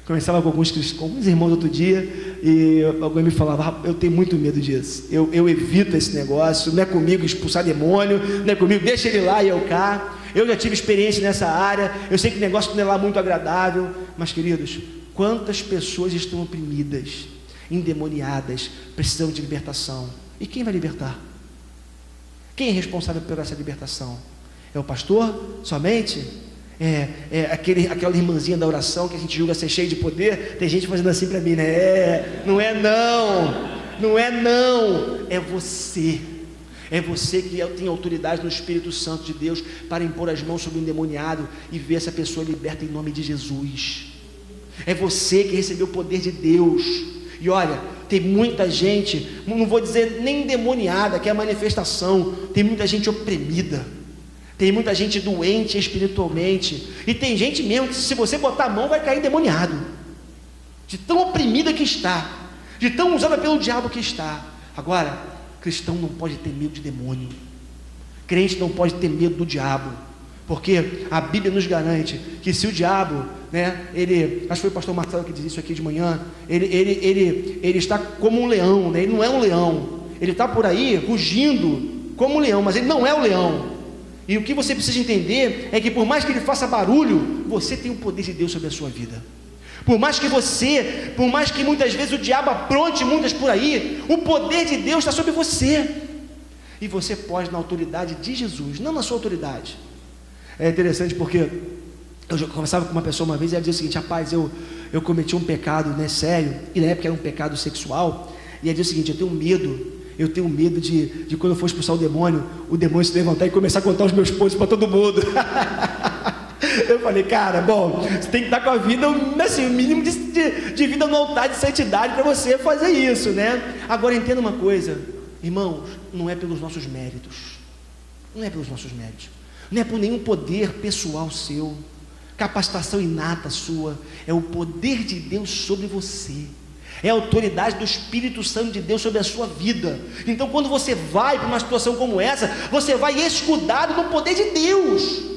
Conversava com alguns irmãos outro dia, e alguém me falava: eu tenho muito medo disso, eu evito esse negócio, não é comigo expulsar demônio, não é comigo, deixa ele lá e eu cá. Eu já tive experiência nessa área, eu sei que o negócio não é lá muito agradável. Mas, queridos, quantas pessoas estão oprimidas, endemoniadas, precisam de libertação? E quem vai libertar? Quem é responsável por essa libertação? É o pastor somente? Aquela irmãzinha da oração que a gente julga ser cheio de poder? Tem gente fazendo assim para mim, né? Não é não, é você. É você que tem autoridade no Espírito Santo de Deus para impor as mãos sobre o endemoniado e ver essa pessoa liberta em nome de Jesus. É você que recebeu o poder de Deus. E olha, tem muita gente, não vou dizer nem endemoniada, que é a manifestação, tem muita gente oprimida, tem muita gente doente espiritualmente, e tem gente mesmo que, se você botar a mão, vai cair endemoniado, de tão oprimida que está, de tão usada pelo diabo que está. Agora, cristão não pode ter medo de demônio, crente não pode ter medo do diabo, porque a Bíblia nos garante que se o diabo, né, acho que foi o pastor Marcelo que disse isso aqui de manhã, ele está como um leão, né? Ele não é um leão, ele está por aí rugindo como um leão, mas ele não é o leão. E o que você precisa entender é que, por mais que ele faça barulho, você tem o poder de Deus sobre a sua vida. Por mais que muitas vezes o diabo apronte muitas por aí, o poder de Deus está sobre você, e você pode, na autoridade de Jesus, não na sua autoridade. É interessante porque eu já conversava com uma pessoa uma vez, e ela dizia o seguinte: rapaz, eu cometi um pecado, né, sério, e na época era um pecado sexual, e ela dizia o seguinte: eu tenho medo de quando eu for expulsar o demônio se levantar e começar a contar os meus podres para todo mundo. Eu falei: cara, bom, você tem que estar com a vida, assim, o mínimo de vida no altar de santidade para você fazer isso, né? Agora entenda uma coisa, irmãos, não é pelos nossos méritos, não é por nenhum poder pessoal seu, capacitação inata sua, é o poder de Deus sobre você, é a autoridade do Espírito Santo de Deus sobre a sua vida. Então, quando você vai para uma situação como essa, você vai escudado no poder de Deus.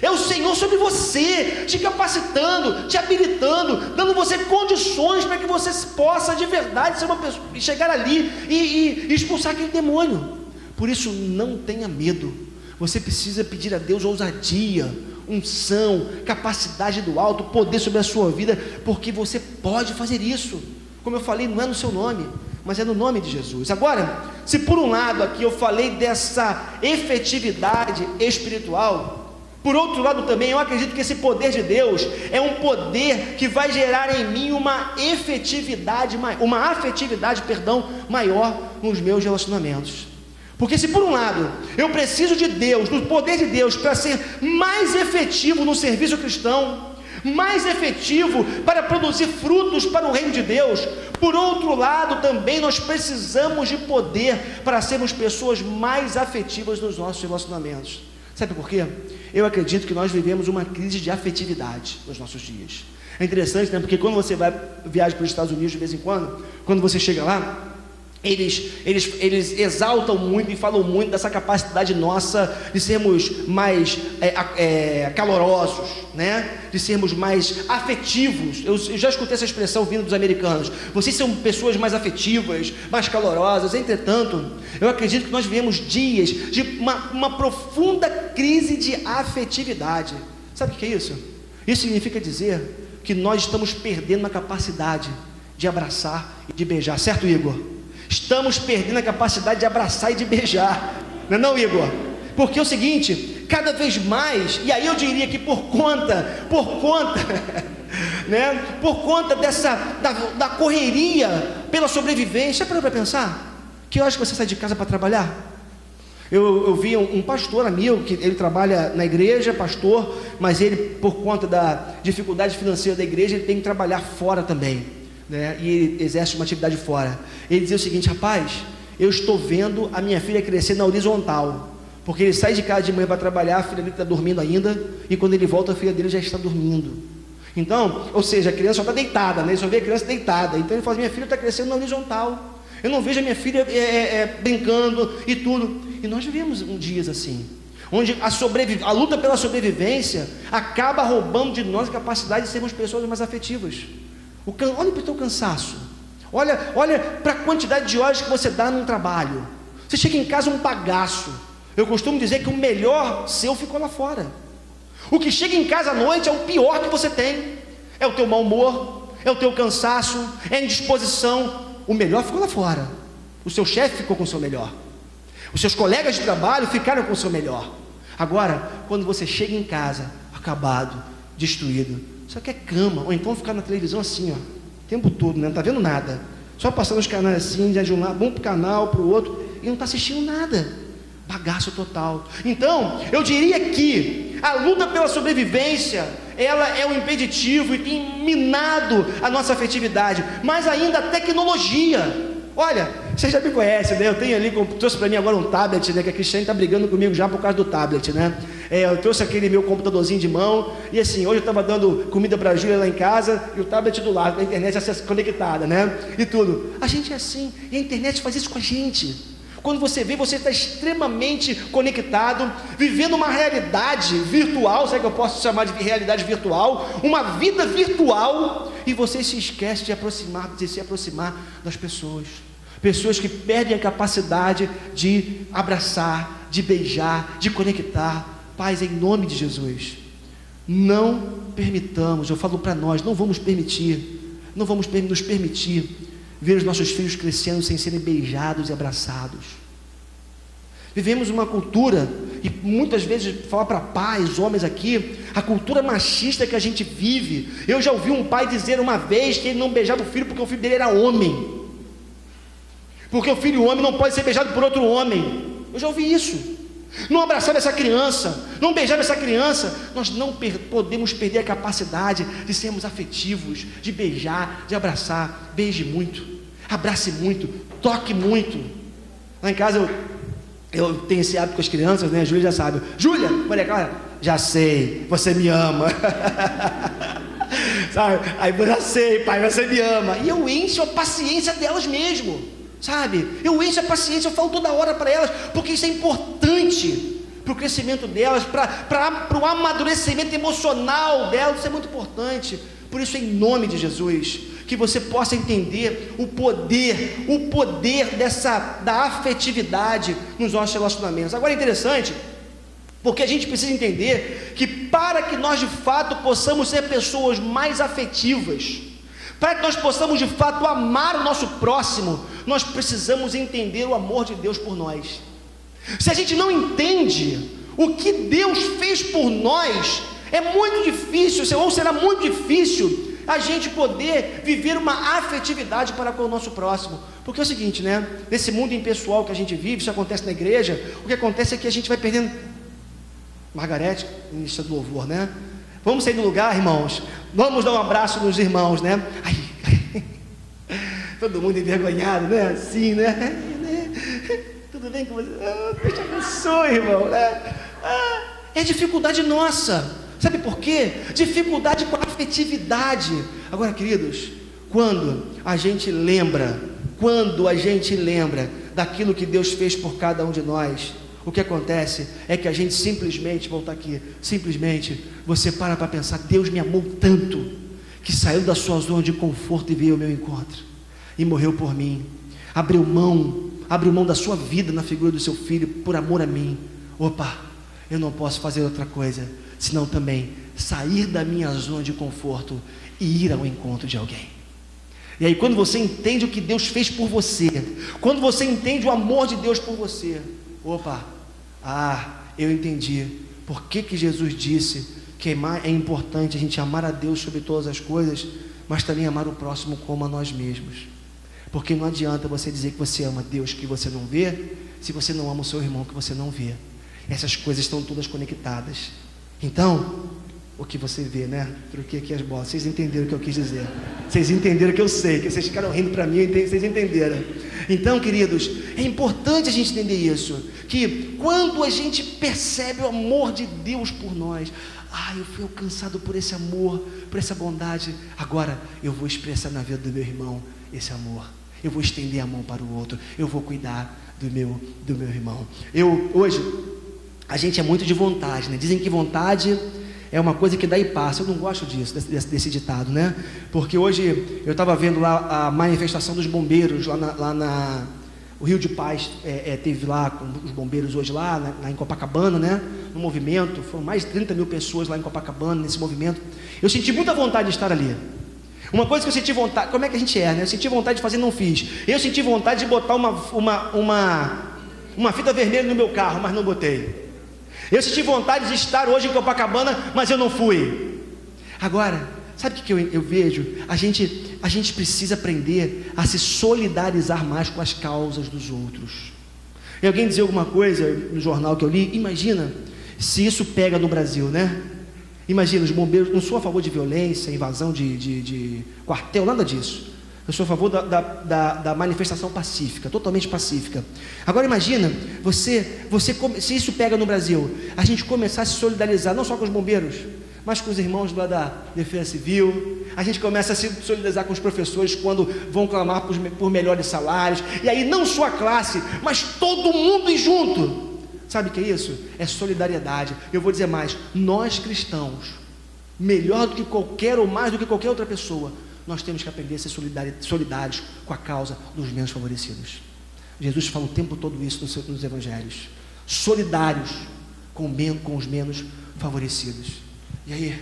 É o Senhor sobre você, te capacitando, te habilitando, dando você condições para que você possa de verdade ser uma pessoa, chegar ali e expulsar aquele demônio. Por isso, não tenha medo. Você precisa pedir a Deus ousadia, unção, capacidade do alto, poder sobre a sua vida, porque você pode fazer isso. Como eu falei, não é no seu nome, mas é no nome de Jesus. Agora, se por um lado aqui eu falei dessa efetividade espiritual, por outro lado também eu acredito que esse poder de Deus é um poder que vai gerar em mim uma afetividade maior nos meus relacionamentos. Porque se por um lado eu preciso de Deus, do poder de Deus, para ser mais efetivo no serviço cristão, mais efetivo para produzir frutos para o reino de Deus, por outro lado também nós precisamos de poder para sermos pessoas mais afetivas nos nossos relacionamentos. Sabe por quê? Eu acredito que nós vivemos uma crise de afetividade nos nossos dias. É interessante, né? Porque quando você viaja para os Estados Unidos de vez em quando você chega lá, eles exaltam muito e falam muito dessa capacidade nossa de sermos mais calorosos, né? De sermos mais afetivos. Eu já escutei essa expressão vindo dos americanos: vocês são pessoas mais afetivas, mais calorosas. Entretanto, eu acredito que nós vivemos dias de uma profunda crise de afetividade. Sabe o que é isso? Isso significa dizer que nós estamos perdendo a capacidade de abraçar e de beijar, certo, Igor? Estamos perdendo a capacidade de abraçar e de beijar, não é não, Igor? Porque é o seguinte, cada vez mais, e aí eu diria que por conta né, por conta da correria pela sobrevivência, para pensar, que horas que você sai de casa para trabalhar? Eu vi um pastor amigo, que ele trabalha na igreja, pastor, mas ele, por conta da dificuldade financeira da igreja, ele tem que trabalhar fora também, né? E ele exerce uma atividade fora. Ele dizia o seguinte: rapaz, eu estou vendo a minha filha crescer na horizontal, porque ele sai de casa de manhã para trabalhar, a filha dele está dormindo ainda, e quando ele volta a filha dele já está dormindo. Então, ou seja, a criança só está deitada, né? Ele só vê a criança deitada. Então ele fala, minha filha está crescendo na horizontal. Eu não vejo a minha filha brincando e tudo. E nós vivemos dias assim, onde a luta pela sobrevivência acaba roubando de nós a capacidade de sermos pessoas mais afetivas. Olha para o teu cansaço. Olha para a quantidade de horas que você dá num trabalho. Você chega em casa um bagaço. Eu costumo dizer que o melhor seu ficou lá fora. O que chega em casa à noite é o pior que você tem. É o teu mau humor, é o teu cansaço, é a indisposição. O melhor ficou lá fora. O seu chefe ficou com o seu melhor. Os seus colegas de trabalho ficaram com o seu melhor. Agora, quando você chega em casa, acabado, destruído, só quer cama, ou então ficar na televisão assim, ó, o tempo todo, né? Não está vendo nada. Só passando os canais assim, de um lado, um para o canal, para o outro, e não está assistindo nada. Bagaço total. Então, eu diria que a luta pela sobrevivência, ela é um impeditivo e tem minado a nossa afetividade, mas ainda a tecnologia. Olha, você já me conhece, né? Eu tenho ali, trouxe para mim agora um tablet, né? Que a Cristiane está brigando comigo já por causa do tablet, né? Eu trouxe aquele meu computadorzinho de mão, e assim, hoje eu estava dando comida para a Júlia lá em casa, e o tablet do lado, a internet conectada, né? E tudo. A gente é assim, e a internet faz isso com a gente. Quando você vê, você está extremamente conectado, vivendo uma realidade virtual, sabe que eu posso chamar de realidade virtual, uma vida virtual, e você se esquece de se aproximar das pessoas. Pessoas que perdem a capacidade de abraçar, de beijar, de conectar. Paz, em nome de Jesus, não permitamos, eu falo para nós, não vamos nos permitir ver os nossos filhos crescendo sem serem beijados e abraçados. Vivemos uma cultura, e muitas vezes falar para pais, homens aqui, a cultura machista que a gente vive. Eu já ouvi um pai dizer uma vez que ele não beijava o filho porque o filho dele era homem, porque o filho homem não pode ser beijado por outro homem. Eu já ouvi isso. Não abraçava essa criança, não beijava essa criança. Nós não podemos perder a capacidade de sermos afetivos, de beijar, de abraçar. Beije muito, abrace muito, toque muito. Lá em casa eu tenho esse hábito com as crianças, né? A Júlia já sabe. Júlia, olha, cara, já sei, você me ama. Sabe? Aí eu já sei, pai, você me ama. E eu encho a paciência delas mesmo. Sabe, eu encho a paciência, eu falo toda hora para elas, porque isso é importante para o crescimento delas, para o amadurecimento emocional delas, isso é muito importante. Por isso, em nome de Jesus, que você possa entender o poder da afetividade nos nossos relacionamentos. Agora é interessante, porque a gente precisa entender que para que nós de fato possamos ser pessoas mais afetivas, para que nós possamos de fato amar o nosso próximo, nós precisamos entender o amor de Deus por nós. Se a gente não entende o que Deus fez por nós, é muito difícil, ou será muito difícil, a gente poder viver uma afetividade para com o nosso próximo. Porque é o seguinte, né? Nesse mundo impessoal que a gente vive, isso acontece na igreja, o que acontece é que a gente vai perdendo. Margarete, ministra do louvor, né? Vamos sair do lugar, irmãos. Vamos dar um abraço nos irmãos, né? Ai, todo mundo envergonhado, né? Assim, né? Tudo bem com você? Deus te abençoe, irmão, né? É dificuldade nossa. Sabe por quê? Dificuldade com a afetividade. Agora, queridos, quando a gente lembra daquilo que Deus fez por cada um de nós, o que acontece é que a gente simplesmente, voltar aqui, simplesmente você para pensar, Deus me amou tanto, que saiu da sua zona de conforto e veio ao meu encontro, e morreu por mim, abriu mão da sua vida na figura do seu filho, por amor a mim. Opa, eu não posso fazer outra coisa, senão também sair da minha zona de conforto e ir ao encontro de alguém. E aí quando você entende o que Deus fez por você, quando você entende o amor de Deus por você, opa, eu entendi por que Jesus disse que é importante a gente amar a Deus sobre todas as coisas, mas também amar o próximo como a nós mesmos. Porque não adianta você dizer que você ama Deus que você não vê, se você não ama o seu irmão que você não vê. Essas coisas estão todas conectadas. Então, o que você vê, né? Troquei aqui as bolas. Vocês entenderam o que eu quis dizer. Vocês entenderam o que eu sei, que vocês ficaram rindo para mim, vocês entenderam. Então, queridos, é importante a gente entender isso, que quando a gente percebe o amor de Deus por nós, eu fui alcançado por esse amor, por essa bondade, agora eu vou expressar na vida do meu irmão esse amor, eu vou estender a mão para o outro, eu vou cuidar do meu irmão. Hoje, a gente é muito de vontade, né? Dizem que vontade é uma coisa que dá e passa. Eu não gosto disso, desse ditado, né? Porque hoje eu estava vendo lá a manifestação dos bombeiros lá o Rio de Paz teve lá com os bombeiros hoje lá em Copacabana, né? No movimento, foram mais de 30 mil pessoas lá em Copacabana nesse movimento. Eu senti muita vontade de estar ali. Uma coisa que eu senti vontade, como é que a gente é, né? Eu senti vontade de fazer, não fiz. Eu senti vontade de botar uma fita vermelha no meu carro, mas não botei. Eu senti vontade de estar hoje em Copacabana, mas eu não fui. Agora, sabe o que eu vejo? A gente precisa aprender a se solidarizar mais com as causas dos outros. E alguém dizia alguma coisa no jornal que eu li, imagina se isso pega no Brasil, né? Imagina, os bombeiros, não sou a favor de violência, invasão de quartel, nada disso. Eu sou a favor da manifestação pacífica, totalmente pacífica. Agora imagina, se isso pega no Brasil, a gente começar a se solidarizar, não só com os bombeiros, mas com os irmãos lá da Defesa Civil. A gente começa a se solidarizar com os professores quando vão clamar por melhores salários. E aí não só a classe, mas todo mundo ir junto. Sabe o que é isso? É solidariedade. Eu vou dizer mais, nós cristãos, melhor do que qualquer ou mais do que qualquer outra pessoa, nós temos que aprender a ser solidários com a causa dos menos favorecidos. Jesus fala o tempo todo isso nos evangelhos. Solidários com os menos favorecidos. E aí,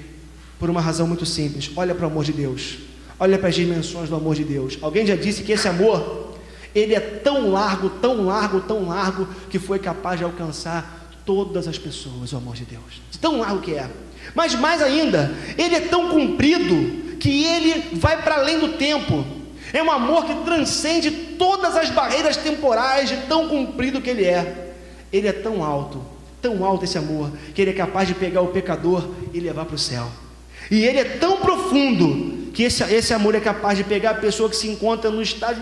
por uma razão muito simples, olha para o amor de Deus. Olha para as dimensões do amor de Deus. Alguém já disse que esse amor, ele é tão largo, tão largo, tão largo, que foi capaz de alcançar todas as pessoas, o amor de Deus. De tão largo que é. Mas mais ainda, ele é tão comprido que ele vai para além do tempo. É um amor que transcende todas as barreiras temporais, de tão comprido que ele é. Ele é tão alto esse amor, que ele é capaz de pegar o pecador e levar para o céu. E ele é tão profundo que esse amor é capaz de pegar a pessoa que se encontra no estágio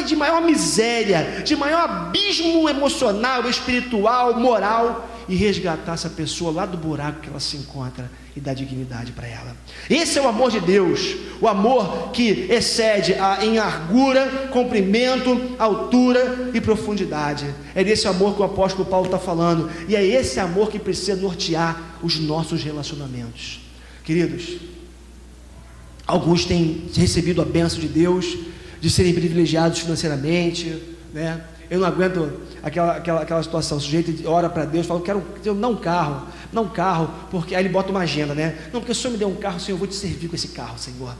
de maior miséria, de maior abismo emocional, espiritual, moral, e resgatar essa pessoa lá do buraco que ela se encontra e dar dignidade para ela. Esse é o amor de Deus, o amor que excede em largura, comprimento, altura e profundidade. É desse amor que o apóstolo Paulo está falando, e é esse amor que precisa nortear os nossos relacionamentos. Queridos, alguns têm recebido a bênção de Deus de serem privilegiados financeiramente, né? Eu não aguento aquela situação, o sujeito ora para Deus, fala, eu não um carro, porque aí ele bota uma agenda, né? Não, porque o Senhor me deu um carro, Senhor, eu vou te servir com esse carro, Senhor.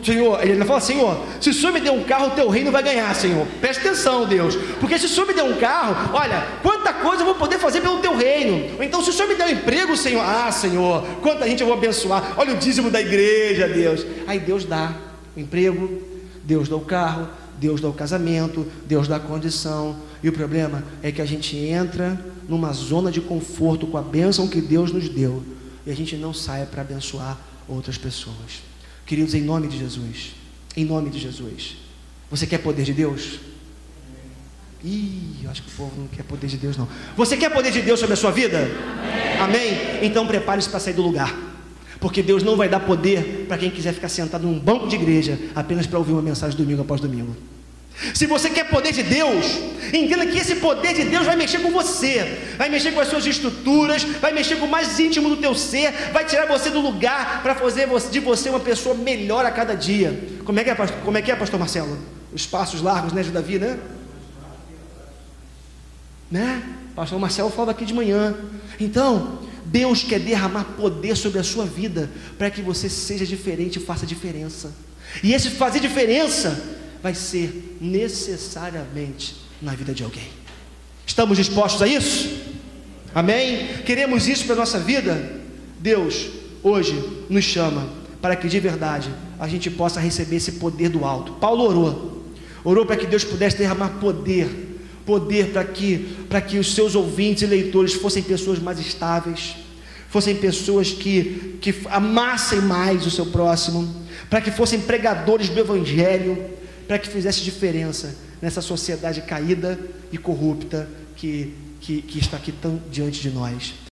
Senhor, ele fala, Senhor, se o Senhor me der um carro, o teu reino vai ganhar, Senhor. Presta atenção, Deus, porque se o Senhor me der um carro, olha, quanta coisa eu vou poder fazer pelo teu reino. Ou então, se o Senhor me der um emprego, Senhor, Senhor, quanta gente eu vou abençoar. Olha o dízimo da igreja, Deus. Aí Deus dá o emprego, Deus dá o carro, Deus dá o casamento, Deus dá a condição. E o problema é que a gente entra numa zona de conforto com a bênção que Deus nos deu, e a gente não sai para abençoar outras pessoas. Queridos, em nome de Jesus, você quer poder de Deus? Eu acho que o povo não quer poder de Deus não. Você quer poder de Deus sobre a sua vida? Amém? Então prepare-se para sair do lugar, porque Deus não vai dar poder para quem quiser ficar sentado num banco de igreja apenas para ouvir uma mensagem domingo após domingo. Se você quer poder de Deus, entenda que esse poder de Deus vai mexer com você, vai mexer com as suas estruturas, vai mexer com o mais íntimo do teu ser, vai tirar você do lugar para fazer de você uma pessoa melhor a cada dia. Como é que é, pastor Marcelo? Os passos largos, né, de Davi, né? Pastor Marcelo falava aqui de manhã. Então, Deus quer derramar poder sobre a sua vida, para que você seja diferente e faça diferença. E esse fazer diferença vai ser necessariamente na vida de alguém. Estamos dispostos a isso? Amém? Queremos isso para a nossa vida? Deus hoje nos chama para que de verdade a gente possa receber esse poder do alto. Paulo orou para que Deus pudesse derramar poder para que os seus ouvintes e leitores fossem pessoas mais estáveis, fossem pessoas que amassem mais o seu próximo, para que fossem pregadores do Evangelho, para que fizesse diferença nessa sociedade caída e corrupta que está aqui tão diante de nós.